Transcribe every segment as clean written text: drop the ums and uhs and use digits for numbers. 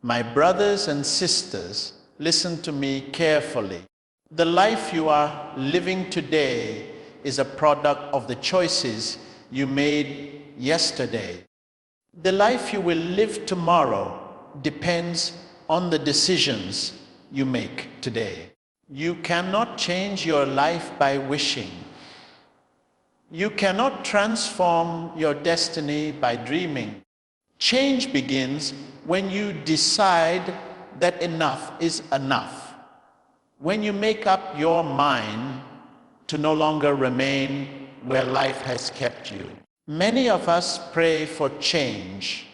My brothers and sisters, listen to me carefully. The life you are living today is a product of the choices you made yesterday. The life you will live tomorrow depends on the decisions you make today. You cannot change your life by wishing. You cannot transform your destiny by dreaming. Change begins when you decide that enough is enough. When you make up your mind to no longer remain where life has kept you. Many of us pray for change,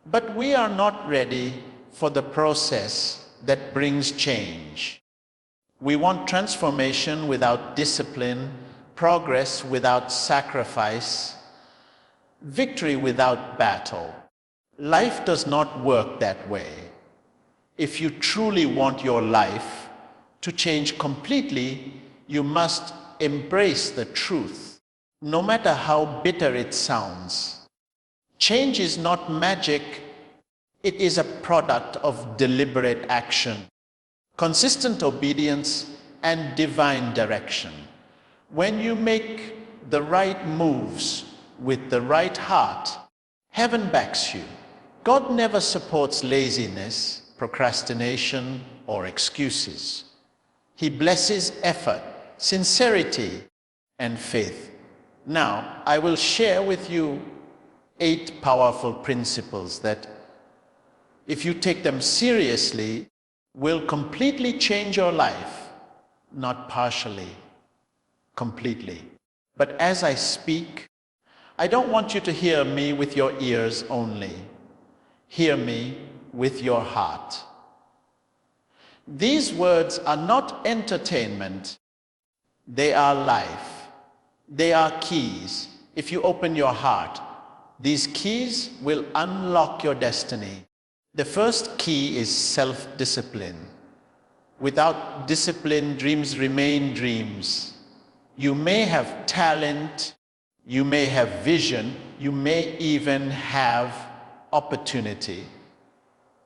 but we are not ready for the process that brings change. We want transformation without discipline, progress without sacrifice, victory without battle. Life does not work that way. If you truly want your life to change completely, you must embrace the truth, no matter how bitter it sounds. Change is not magic, it is a product of deliberate action, consistent obedience, and divine direction. When you make the right moves with the right heart, heaven backs you. God never supports laziness, procrastination, or excuses. He blesses effort, sincerity, and faith. Now, I will share with you 8 powerful principles that, if you take them seriously, will completely change your life, not partially, completely. But as I speak, I don't want you to hear me with your ears only. Hear me with your heart. These words are not entertainment. They are life. They are keys. If you open your heart, these keys will unlock your destiny. The first key is self-discipline. Without discipline, dreams remain dreams. You may have talent, you may have vision, you may even have opportunity.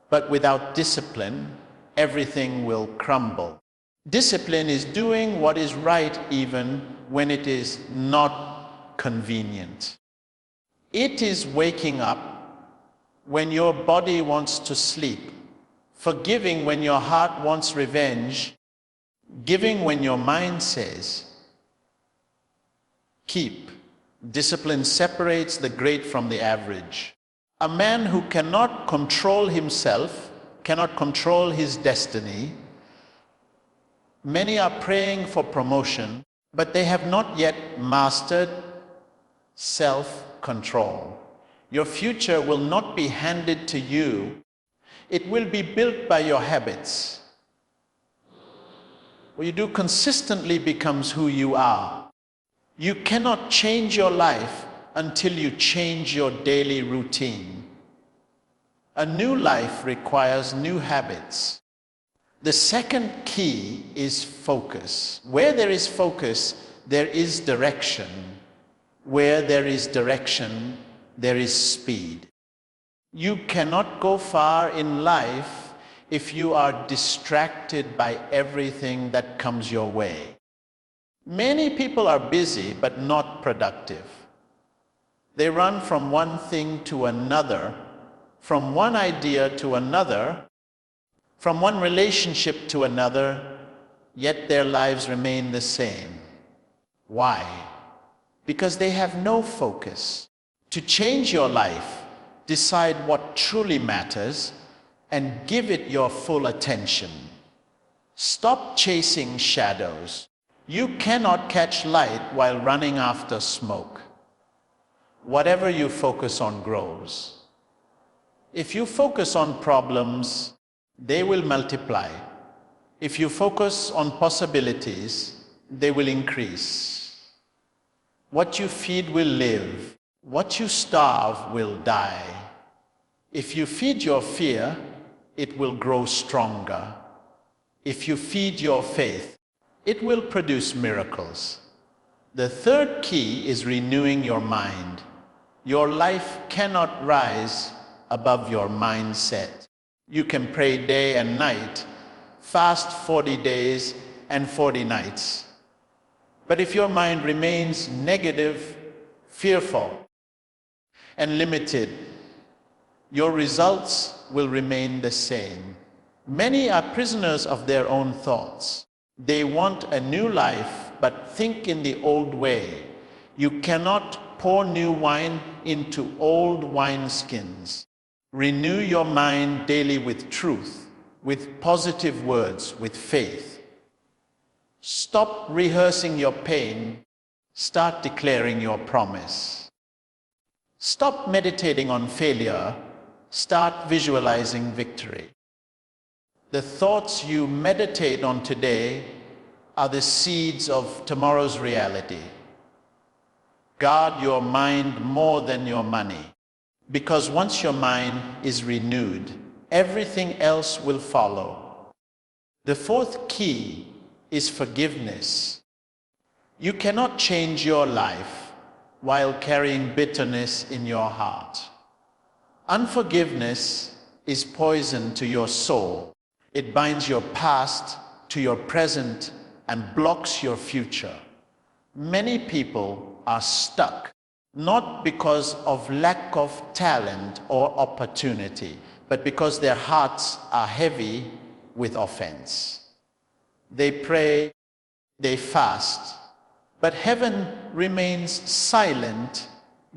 But without discipline, everything will crumble. Discipline is doing what is right even when it is not convenient. It is waking up when your body wants to sleep, forgiving when your heart wants revenge, giving when your mind says, keep. Discipline separates the great from the average. A man who cannot control himself, cannot control his destiny. Many are praying for promotion, but they have not yet mastered self-control. Your future will not be handed to you. It will be built by your habits. What you do consistently becomes who you are. You cannot change your life until you change your daily routine. A new life requires new habits. The second key is focus. Where there is focus, there is direction. Where there is direction, there is speed. You cannot go far in life if you are distracted by everything that comes your way. Many people are busy but not productive. They run from one thing to another, from one idea to another, from one relationship to another, yet their lives remain the same. Why? Because they have no focus. To change your life, decide what truly matters and give it your full attention. Stop chasing shadows. You cannot catch light while running after smoke. Whatever you focus on grows. If you focus on problems, they will multiply. If you focus on possibilities, they will increase. What you feed will live. What you starve will die. If you feed your fear, it will grow stronger. If you feed your faith, it will produce miracles. The third key is renewing your mind. Your life cannot rise above your mindset. You can pray day and night, fast 40 days and 40 nights. But if your mind remains negative, fearful, and limited, your results will remain the same. Many are prisoners of their own thoughts. They want a new life, but think in the old way. You cannot pour new wine into old wineskins. Renew your mind daily with truth, with positive words, with faith. Stop rehearsing your pain. Start declaring your promise. Stop meditating on failure. Start visualizing victory. The thoughts you meditate on today are the seeds of tomorrow's reality. Guard your mind more than your money, because once your mind is renewed, everything else will follow. The fourth key is forgiveness. You cannot change your life while carrying bitterness in your heart. Unforgiveness is poison to your soul. It binds your past to your present and blocks your future. Many people are stuck, not because of lack of talent or opportunity, but because their hearts are heavy with offense. They pray, they fast, but heaven remains silent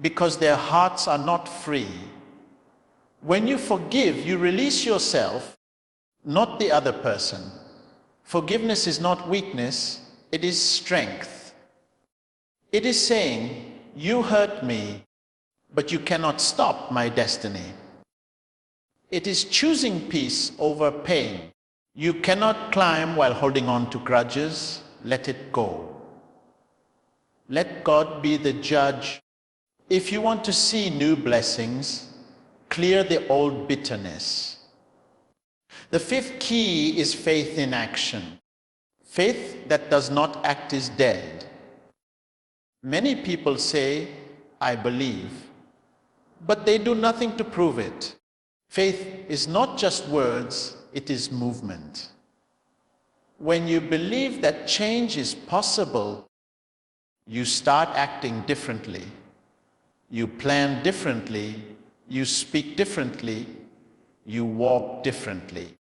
because their hearts are not free. When you forgive, you release yourself, not the other person. Forgiveness is not weakness, it is strength. It is saying, you hurt me, but you cannot stop my destiny. It is choosing peace over pain. You cannot climb while holding on to grudges. Let it go. Let God be the judge. If you want to see new blessings, clear the old bitterness. The fifth key is faith in action. Faith that does not act is dead. Many people say, I believe, but they do nothing to prove it. Faith is not just words, it is movement. When you believe that change is possible, you start acting differently. You plan differently, you speak differently, you walk differently.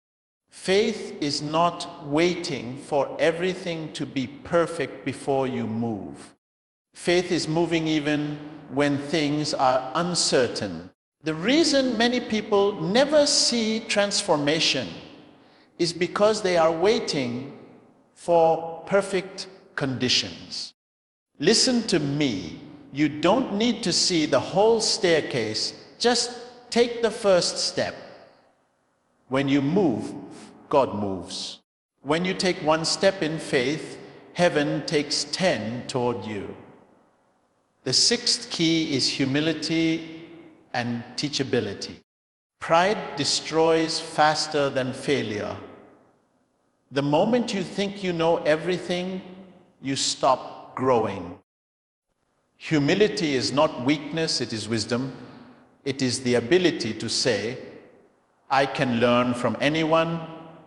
Faith is not waiting for everything to be perfect before you move. Faith is moving even when things are uncertain. The reason many people never see transformation is because they are waiting for perfect conditions. Listen to me. You don't need to see the whole staircase. Just take the first step. When you move, God moves. When you take one step in faith, heaven takes 10 toward you. The sixth key is humility and teachability. Pride destroys faster than failure. The moment you think you know everything, you stop growing. Humility is not weakness, it is wisdom. It is the ability to say, I can learn from anyone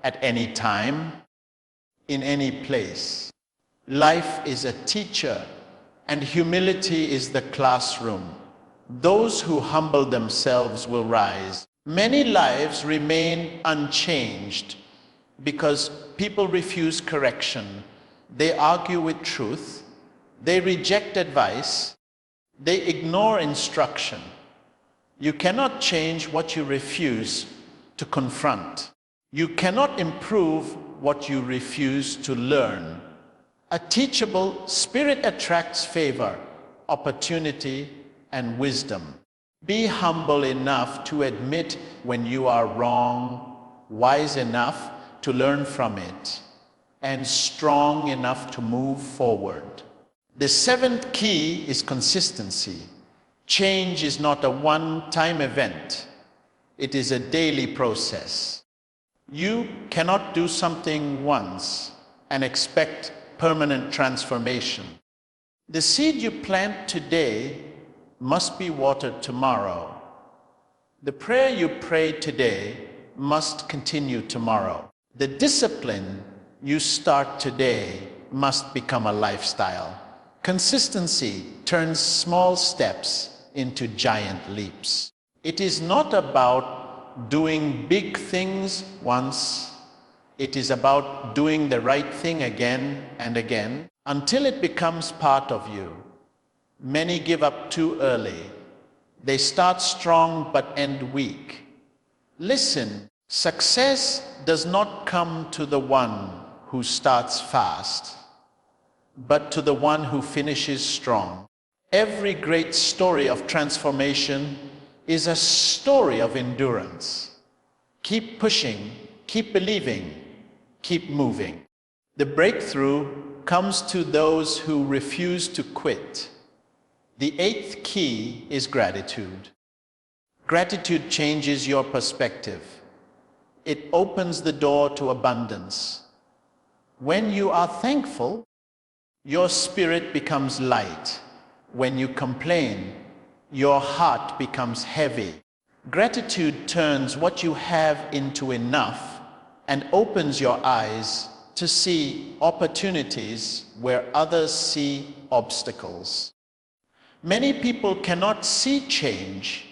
at any time, in any place. Life is a teacher, and humility is the classroom. Those who humble themselves will rise. Many lives remain unchanged because people refuse correction. They argue with truth. They reject advice. They ignore instruction. You cannot change what you refuse to confront. You cannot improve what you refuse to learn. A teachable spirit attracts favor, opportunity, and wisdom. Be humble enough to admit when you are wrong, wise enough to learn from it, and strong enough to move forward. The seventh key is consistency. Change is not a one-time event. It is a daily process. You cannot do something once and expect permanent transformation. The seed you plant today must be watered tomorrow. The prayer you pray today must continue tomorrow. The discipline you start today must become a lifestyle. Consistency turns small steps into giant leaps. It is not about doing big things once. It is about doing the right thing again and again until it becomes part of you. Many give up too early. They start strong but end weak. Listen, success does not come to the one who starts fast, but to the one who finishes strong. Every great story of transformation is a story of endurance. Keep pushing, keep believing, keep moving. The breakthrough comes to those who refuse to quit. The eighth key is gratitude. Gratitude changes your perspective. It opens the door to abundance. When you are thankful, your spirit becomes light. When you complain, your heart becomes heavy. Gratitude turns what you have into enough and opens your eyes to see opportunities where others see obstacles. Many people cannot see change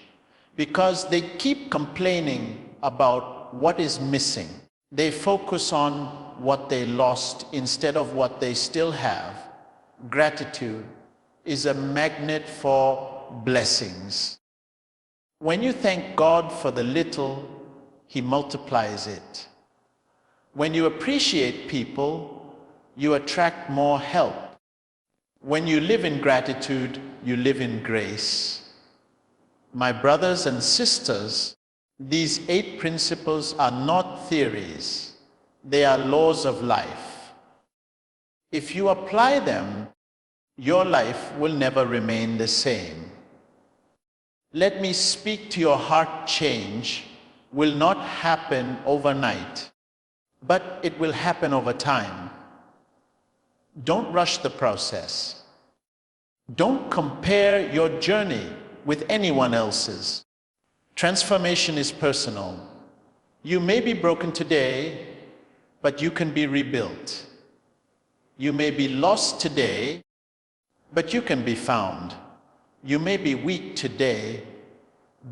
because they keep complaining about what is missing. They focus on what they lost instead of what they still have. Gratitude is a magnet for blessings. When you thank God for the little, He multiplies it. When you appreciate people, you attract more help. When you live in gratitude, you live in grace. My brothers and sisters, these 8 principles are not theories. They are laws of life. If you apply them, your life will never remain the same. Let me speak to your heart. Change will not happen overnight, but it will happen over time. Don't rush the process. Don't compare your journey with anyone else's. Transformation is personal. You may be broken today, but you can be rebuilt. You may be lost today, but you can be found. You may be weak today,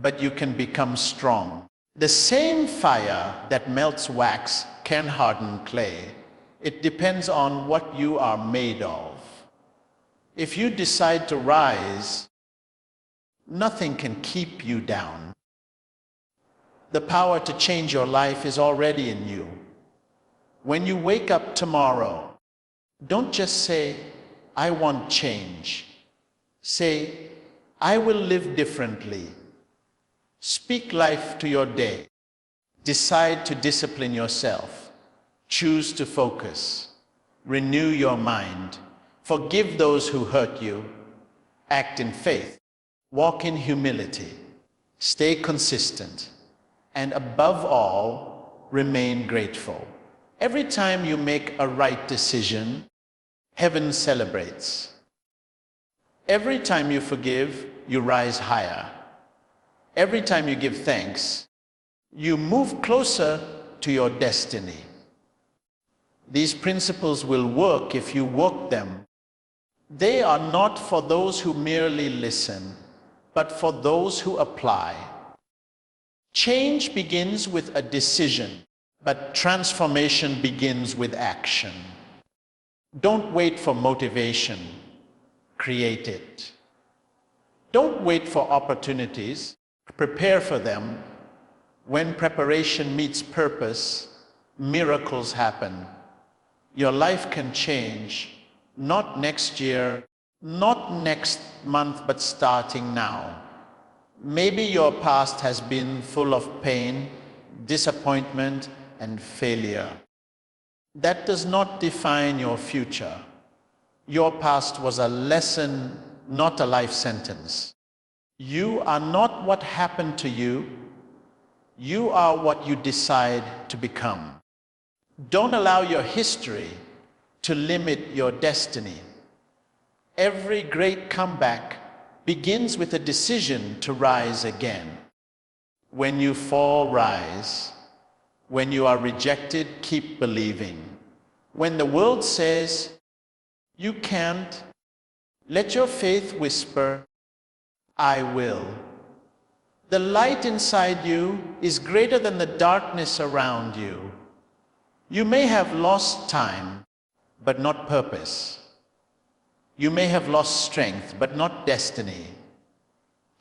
but you can become strong. The same fire that melts wax can harden clay. It depends on what you are made of. If you decide to rise, nothing can keep you down. The power to change your life is already in you. When you wake up tomorrow, don't just say, I want change. Say, I will live differently. Speak life to your day. Decide to discipline yourself. Choose to focus. Renew your mind. Forgive those who hurt you. Act in faith. Walk in humility. Stay consistent. And above all, remain grateful. Every time you make a right decision, heaven celebrates. Every time you forgive, you rise higher. Every time you give thanks, you move closer to your destiny. These principles will work if you work them. They are not for those who merely listen, but for those who apply. Change begins with a decision, but transformation begins with action. Don't wait for motivation. Create it. Don't wait for opportunities. Prepare for them. When preparation meets purpose, miracles happen. Your life can change, not next year, not next month, but starting now. Maybe your past has been full of pain, disappointment, and failure. That does not define your future. Your past was a lesson, not a life sentence. You are not what happened to you. You are what you decide to become. Don't allow your history to limit your destiny. Every great comeback begins with a decision to rise again. When you fall, rise. When you are rejected, keep believing. When the world says, you can't, let your faith whisper, I will. The light inside you is greater than the darkness around you. You may have lost time, but not purpose. You may have lost strength, but not destiny.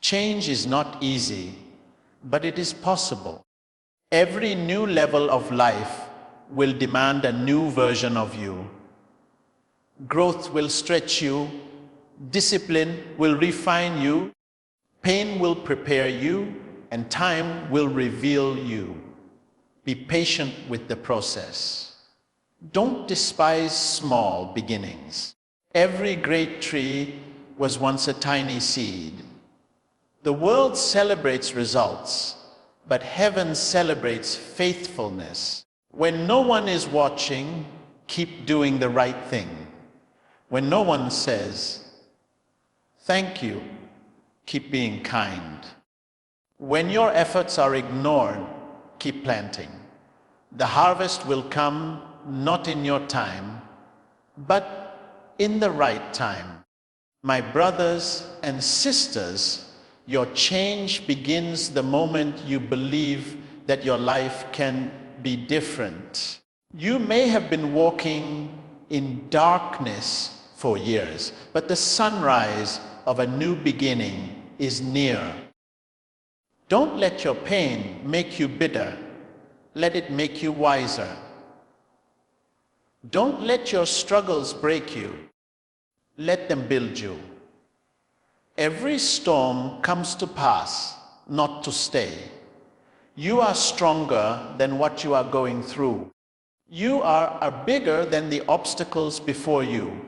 Change is not easy, but it is possible. Every new level of life will demand a new version of you. Growth will stretch you, discipline will refine you, pain will prepare you, and time will reveal you. Be patient with the process. Don't despise small beginnings. Every great tree was once a tiny seed. The world celebrates results, but heaven celebrates faithfulness. When no one is watching, keep doing the right thing. When no one says, thank you, keep being kind. When your efforts are ignored, keep planting. The harvest will come not in your time, but in the right time. My brothers and sisters, your change begins the moment you believe that your life can be different. You may have been walking in darkness for years, but the sunrise of a new beginning is near. Don't let your pain make you bitter. Let it make you wiser. Don't let your struggles break you. Let them build you. Every storm comes to pass, not to stay. You are stronger than what you are going through. You are bigger than the obstacles before you.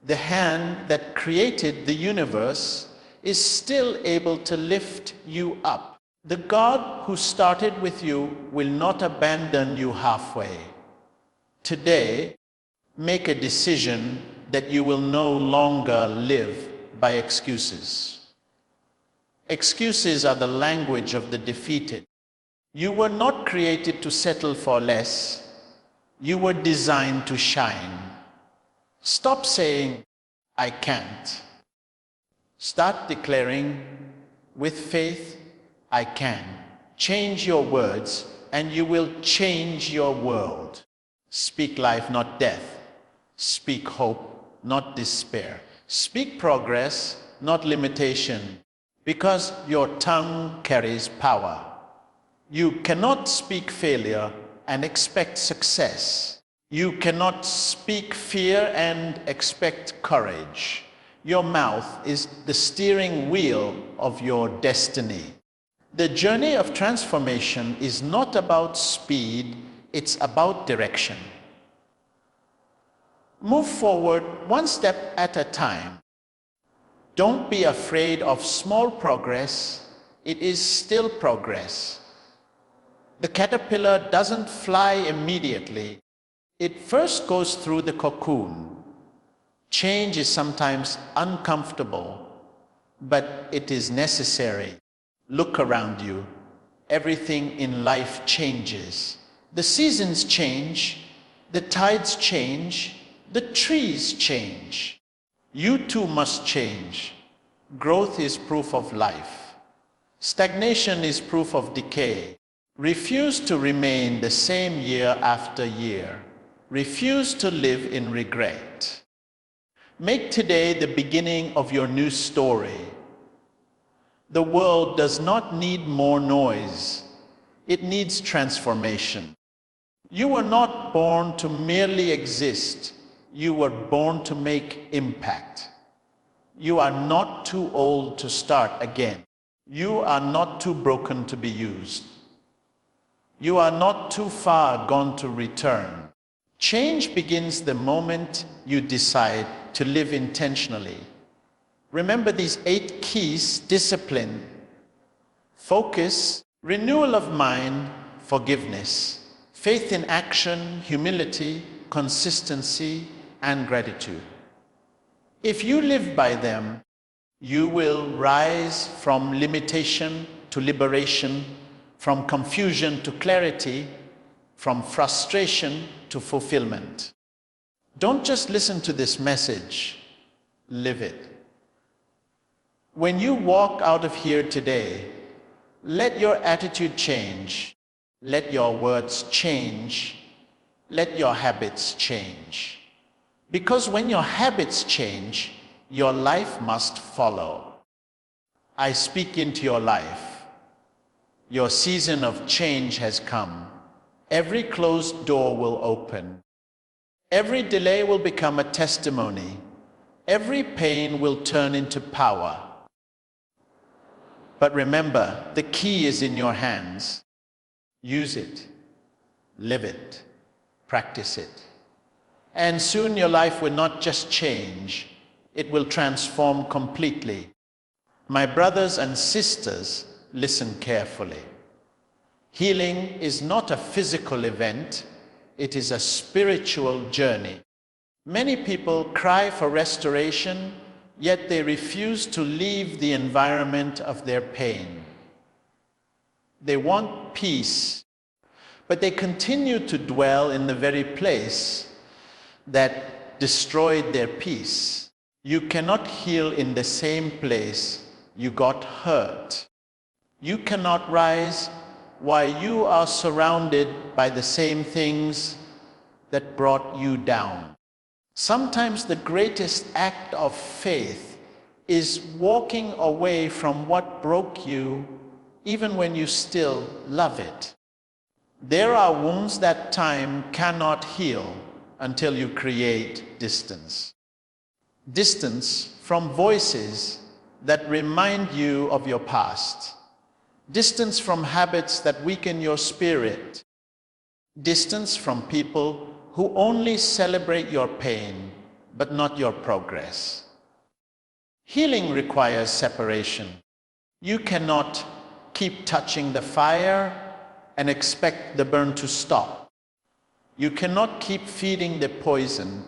The hand that created the universe is still able to lift you up. The God who started with you will not abandon you halfway. Today, make a decision that you will no longer live by excuses. Excuses are the language of the defeated. You were not created to settle for less. You were designed to shine. Stop saying, I can't. Start declaring, with faith, I can. Change your words, and you will change your world. Speak life, not death. Speak hope, not despair. Speak progress, not limitation, because your tongue carries power. You cannot speak failure and expect success. You cannot speak fear and expect courage. Your mouth is the steering wheel of your destiny. The journey of transformation is not about speed, it's about direction. Move forward one step at a time. Don't be afraid of small progress. It is still progress. The caterpillar doesn't fly immediately. It first goes through the cocoon. Change is sometimes uncomfortable, but it is necessary. Look around you. Everything in life changes. The seasons change, the tides change, the trees change. You too must change. Growth is proof of life. Stagnation is proof of decay. Refuse to remain the same year after year. Refuse to live in regret. Make today the beginning of your new story. The world does not need more noise. It needs transformation. You were not born to merely exist. You were born to make impact. You are not too old to start again. You are not too broken to be used. You are not too far gone to return. Change begins the moment you decide to live intentionally. Remember these 8 keys: discipline, focus, renewal of mind, forgiveness, faith in action, humility, consistency, and gratitude. If you live by them, you will rise from limitation to liberation, from confusion to clarity, from frustration to fulfillment. Don't just listen to this message, live it. When you walk out of here today, let your attitude change, let your words change, let your habits change. Because when your habits change, your life must follow. I speak into your life. Your season of change has come. Every closed door will open. Every delay will become a testimony. Every pain will turn into power. But remember, the key is in your hands. Use it, live it, practice it. And soon your life will not just change, it will transform completely. My brothers and sisters, listen carefully. Healing is not a physical event, it is a spiritual journey. Many people cry for restoration, yet they refuse to leave the environment of their pain. They want peace, but they continue to dwell in the very place that destroyed their peace. You cannot heal in the same place you got hurt. You cannot rise while you are surrounded by the same things that brought you down. Sometimes the greatest act of faith is walking away from what broke you, even when you still love it. There are wounds that time cannot heal until you create distance. Distance from voices that remind you of your past. Distance from habits that weaken your spirit. Distance from people who only celebrate your pain, but not your progress. Healing requires separation. You cannot keep touching the fire and expect the burn to stop. You cannot keep feeding the poison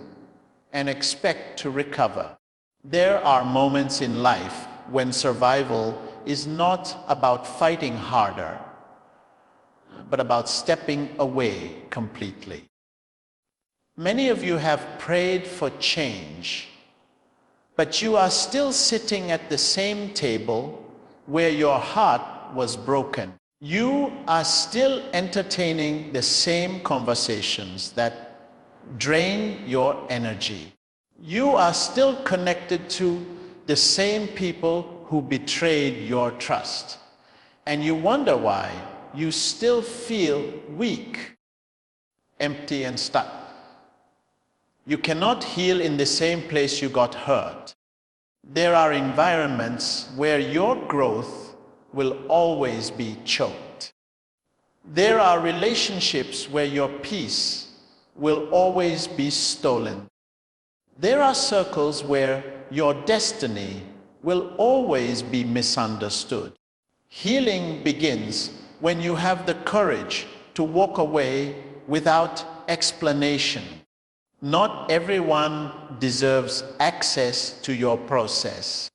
and expect to recover. There are moments in life when survival is not about fighting harder, but about stepping away completely. Many of you have prayed for change, but you are still sitting at the same table where your heart was broken. You are still entertaining the same conversations that drain your energy. You are still connected to the same people who betrayed your trust. And you wonder why you still feel weak, empty and stuck. You cannot heal in the same place you got hurt. There are environments where your growth will always be choked. There are relationships where your peace will always be stolen. There are circles where your destiny will always be misunderstood. Healing begins when you have the courage to walk away without explanation. Not everyone deserves access to your process.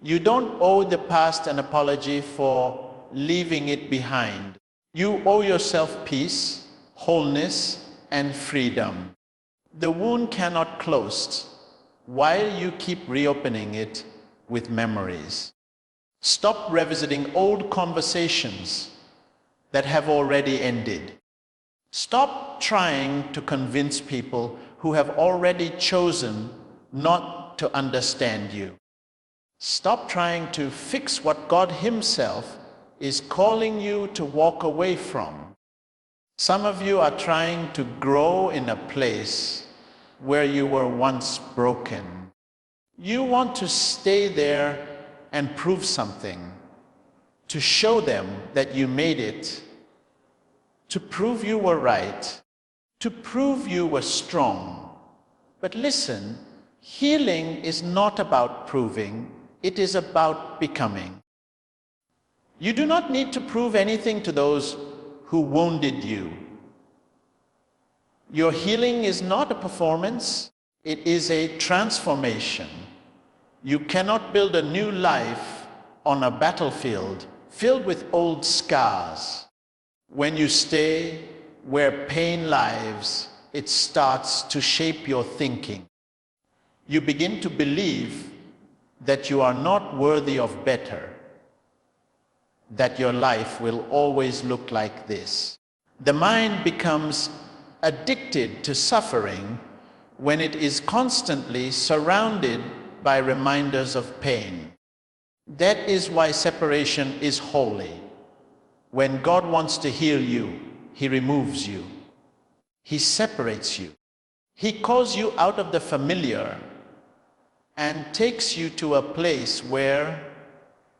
You don't owe the past an apology for leaving it behind. You owe yourself peace, wholeness, and freedom. The wound cannot close while you keep reopening it with memories. Stop revisiting old conversations that have already ended. Stop trying to convince people who have already chosen not to understand you. Stop trying to fix what God Himself is calling you to walk away from. Some of you are trying to grow in a place where you were once broken. You want to stay there and prove something, to show them that you made it, to prove you were right, to prove you were strong. But listen, healing is not about proving, it is about becoming. You do not need to prove anything to those who wounded you. Your healing is not a performance, it is a transformation. You cannot build a new life on a battlefield filled with old scars. When you stay where pain lives, it starts to shape your thinking. You begin to believe that you are not worthy of better, that your life will always look like this. The mind becomes addicted to suffering when it is constantly surrounded by reminders of pain. That is why separation is holy. When God wants to heal you, He removes you. He separates you. He calls you out of the familiar and takes you to a place where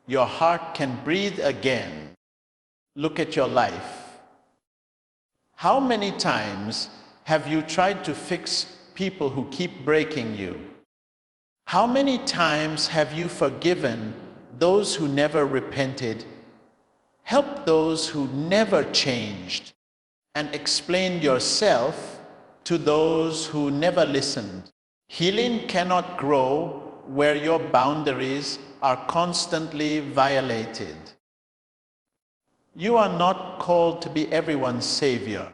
your heart can breathe again. Look at your life. How many times have you tried to fix people who keep breaking you? How many times have you forgiven those who never repented, helped those who never changed, and explained yourself to those who never listened? Healing cannot grow where your boundaries are constantly violated. You are not called to be everyone's savior.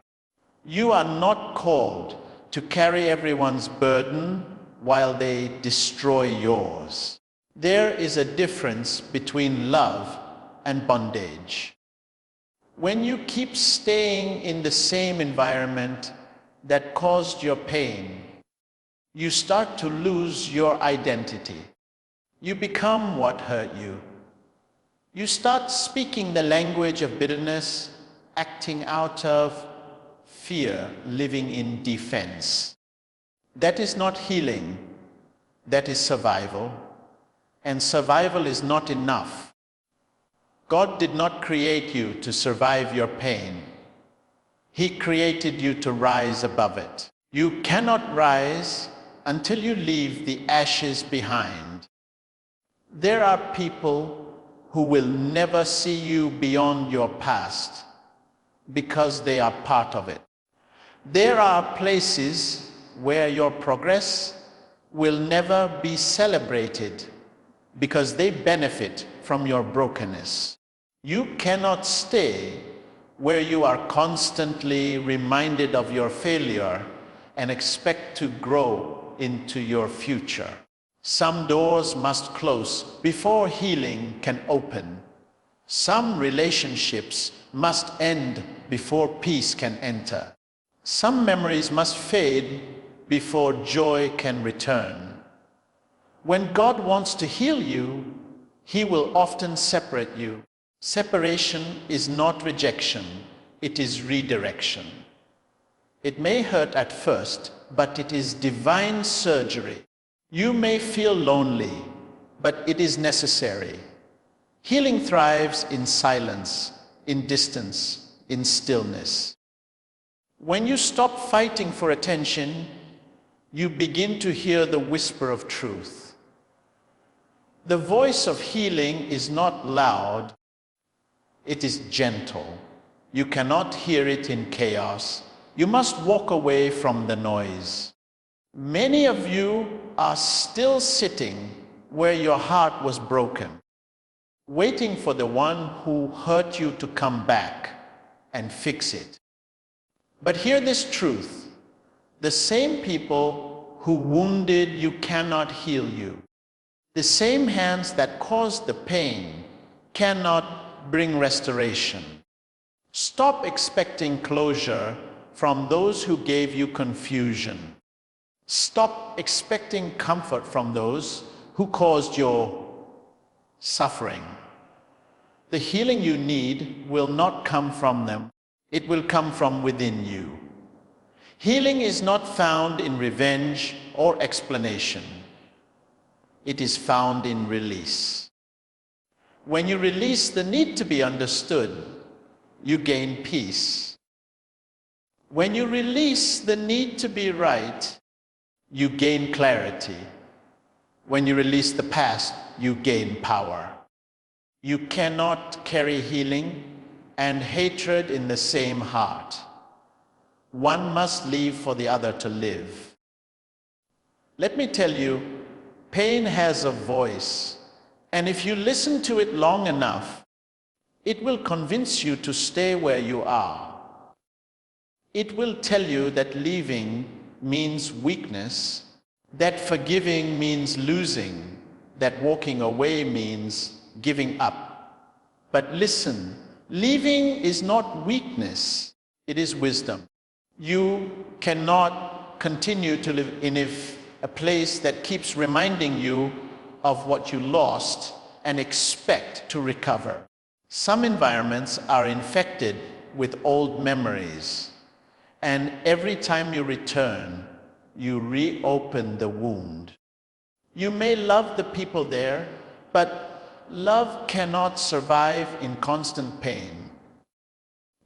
You are not called to carry everyone's burden while they destroy yours. There is a difference between love and bondage. When you keep staying in the same environment that caused your pain, you start to lose your identity. You become what hurt you. You start speaking the language of bitterness, acting out of fear, living in defense. That is not healing. That is survival. And survival is not enough. God did not create you to survive your pain. He created you to rise above it. You cannot rise until you leave the ashes behind. There are people who will never see you beyond your past because they are part of it. There are places where your progress will never be celebrated because they benefit from your brokenness. You cannot stay where you are constantly reminded of your failure and expect to grow into your future. Some doors must close before healing can open. Some relationships must end before peace can enter. Some memories must fade before joy can return. When God wants to heal you, He will often separate you. Separation is not rejection, it is redirection. It may hurt at first, but it is divine surgery. You may feel lonely, but it is necessary. Healing thrives in silence, in distance, in stillness. When you stop fighting for attention, you begin to hear the whisper of truth. The voice of healing is not loud, it is gentle. You cannot hear it in chaos. You must walk away from the noise. Many of you are still sitting where your heart was broken, waiting for the one who hurt you to come back and fix it. But hear this truth: the same people who wounded you cannot heal you. The same hands that caused the pain cannot bring restoration. Stop expecting closure from those who gave you confusion. Stop expecting comfort from those who caused your suffering. The healing you need will not come from them. It will come from within you. Healing is not found in revenge or explanation. It is found in release. When you release the need to be understood, you gain peace. When you release the need to be right, you gain clarity. When you release the past, you gain power. You cannot carry healing and hatred in the same heart. One must leave for the other to live. Let me tell you, pain has a voice, and if you listen to it long enough, It will convince you to stay where you are. It will tell you that leaving means weakness, that forgiving means losing, that walking away means giving up. But listen, leaving is not weakness, it is wisdom. You cannot continue to live in a place that keeps reminding you of what you lost and expect to recover. Some environments are infected with old memories, and every time you return, you reopen the wound. You may love the people there, but love cannot survive in constant pain.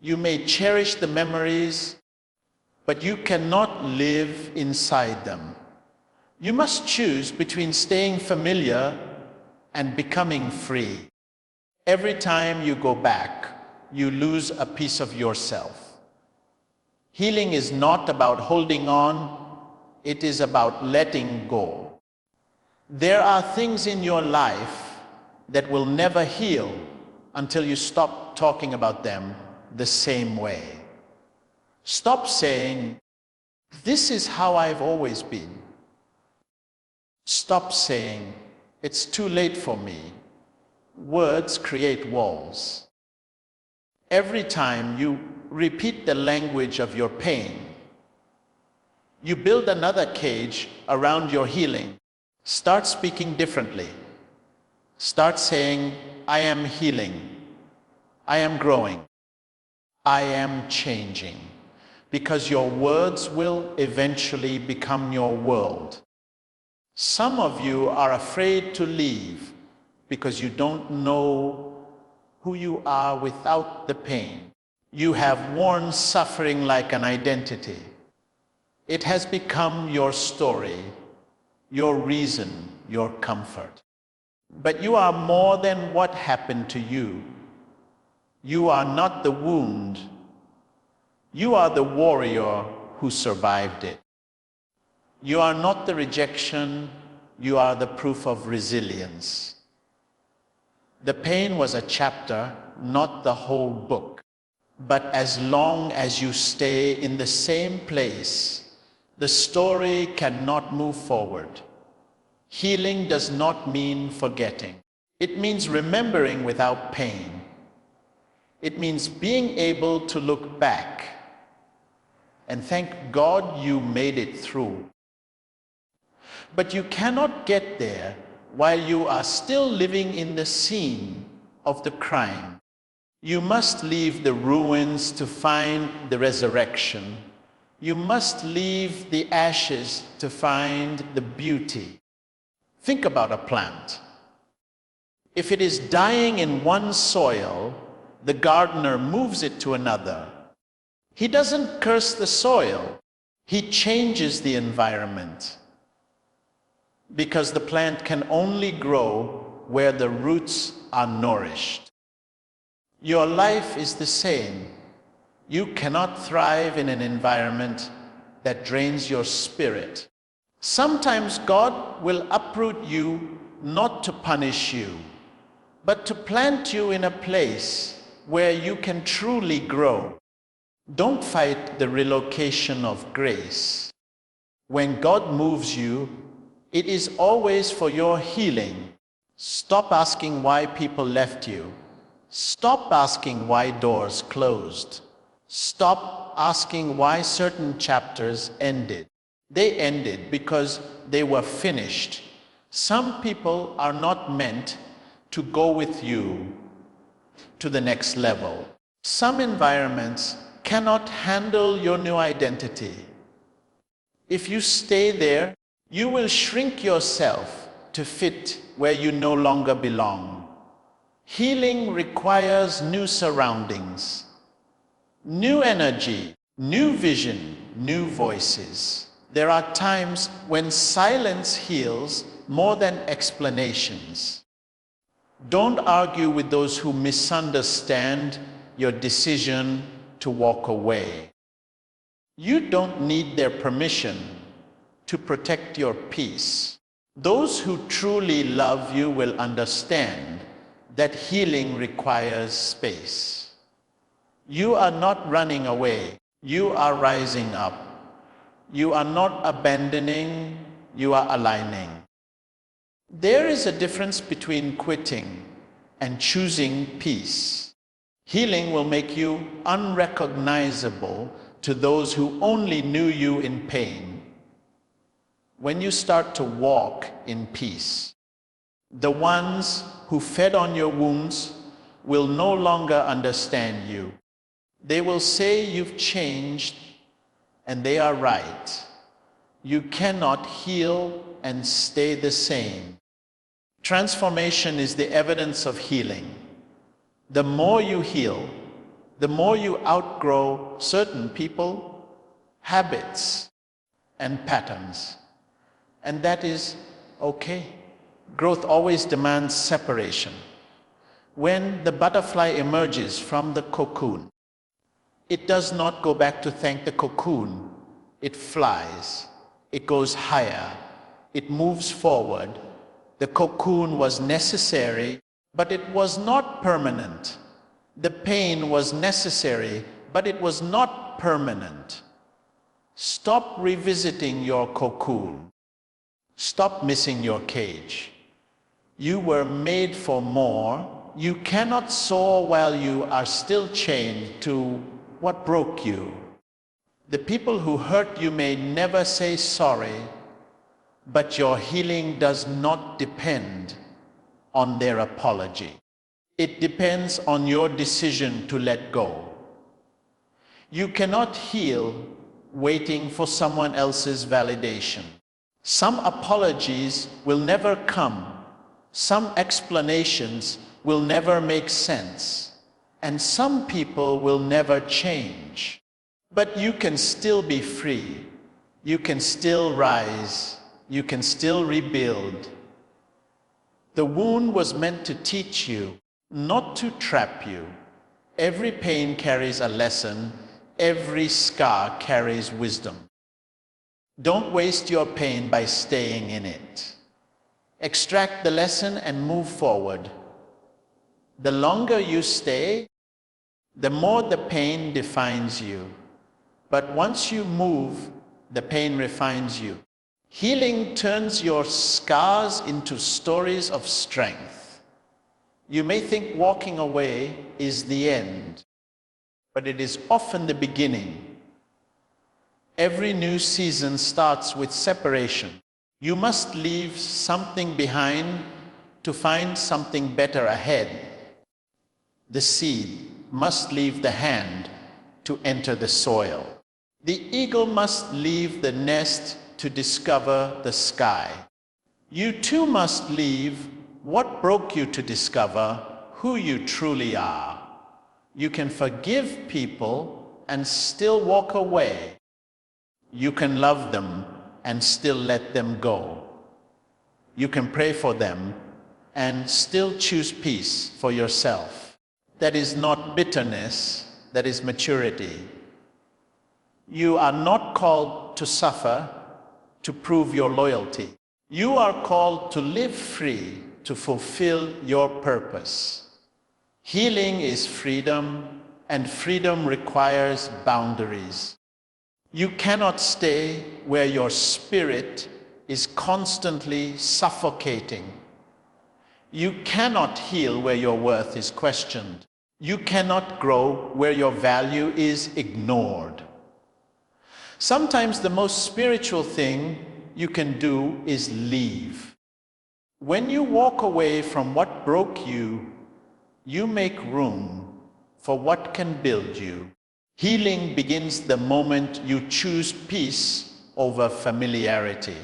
You may cherish the memories, but you cannot live inside them. You must choose between staying familiar and becoming free. Every time you go back, you lose a piece of yourself. Healing is not about holding on, it is about letting go. There are things in your life that will never heal until you stop talking about them the same way. Stop saying, "This is how I've always been." Stop saying, "It's too late for me." Words create walls. Every time you repeat the language of your pain, you build another cage around your healing. Start speaking differently. Start saying, "I am healing. I am growing. I am changing." Because your words will eventually become your world. Some of you are afraid to leave because you don't know who you are without the pain. You have worn suffering like an identity. It has become your story, your reason, your comfort. But you are more than what happened to you. You are not the wound. You are the warrior who survived it. You are not the rejection, you are the proof of resilience. The pain was a chapter, not the whole book. But as long as you stay in the same place, the story cannot move forward. Healing does not mean forgetting. It means remembering without pain. It means being able to look back and thank God you made it through. But you cannot get there while you are still living in the scene of the crime. You must leave the ruins to find the resurrection. You must leave the ashes to find the beauty. Think about a plant. If it is dying in one soil, the gardener moves it to another. He doesn't curse the soil. He changes the environment. Because the plant can only grow where the roots are nourished. Your life is the same. You cannot thrive in an environment that drains your spirit. Sometimes God will uproot you not to punish you, but to plant you in a place where you can truly grow. Don't fight the relocation of grace. When God moves you, it is always for your healing. Stop asking why people left you. Stop asking why doors closed. Stop asking why certain chapters ended. They ended because they were finished. Some people are not meant to go with you to the next level. Some environments cannot handle your new identity. If you stay there, you will shrink yourself to fit where you no longer belong. Healing requires new surroundings, new energy, new vision, new voices. There are times when silence heals more than explanations. Don't argue with those who misunderstand your decision to walk away. You don't need their permission to protect your peace. Those who truly love you will understand that healing requires space. You are not running away. You are rising up. You are not abandoning. You are aligning. There is a difference between quitting and choosing peace. Healing will make you unrecognizable to those who only knew you in pain. When you start to walk in peace, the ones who fed on your wounds will no longer understand you. They will say you've changed, and they are right. You cannot heal and stay the same. Transformation is the evidence of healing. The more you heal, the more you outgrow certain people, habits, and patterns. And that is okay. Growth always demands separation. When the butterfly emerges from the cocoon, it does not go back to thank the cocoon. It flies. It goes higher. It moves forward. The cocoon was necessary, but it was not permanent. The pain was necessary, but it was not permanent. Stop revisiting your cocoon. Stop missing your cage. You were made for more. You cannot soar while you are still chained to what broke you. The people who hurt you may never say sorry, but your healing does not depend on their apology. It depends on your decision to let go. You cannot heal waiting for someone else's validation. Some apologies will never come. Some explanations will never make sense. And some people will never change. But you can still be free. You can still rise. You can still rebuild. The wound was meant to teach you, not to trap you. Every pain carries a lesson. Every scar carries wisdom. Don't waste your pain by staying in it. Extract the lesson and move forward. The longer you stay, the more the pain defines you. But once you move, the pain refines you. Healing turns your scars into stories of strength. You may think walking away is the end, but it is often the beginning. Every new season starts with separation. You must leave something behind to find something better ahead. The seed must leave the hand to enter the soil. The eagle must leave the nest to discover the sky. You too must leave what broke you to discover who you truly are. You can forgive people and still walk away. You can love them and still let them go. You can pray for them and still choose peace for yourself. That is not bitterness, that is maturity. You are not called to suffer to prove your loyalty. You are called to live free, to fulfill your purpose. Healing is freedom, and freedom requires boundaries. You cannot stay where your spirit is constantly suffocating. You cannot heal where your worth is questioned. You cannot grow where your value is ignored. Sometimes the most spiritual thing you can do is leave. When you walk away from what broke you, you make room for what can build you. Healing begins the moment you choose peace over familiarity.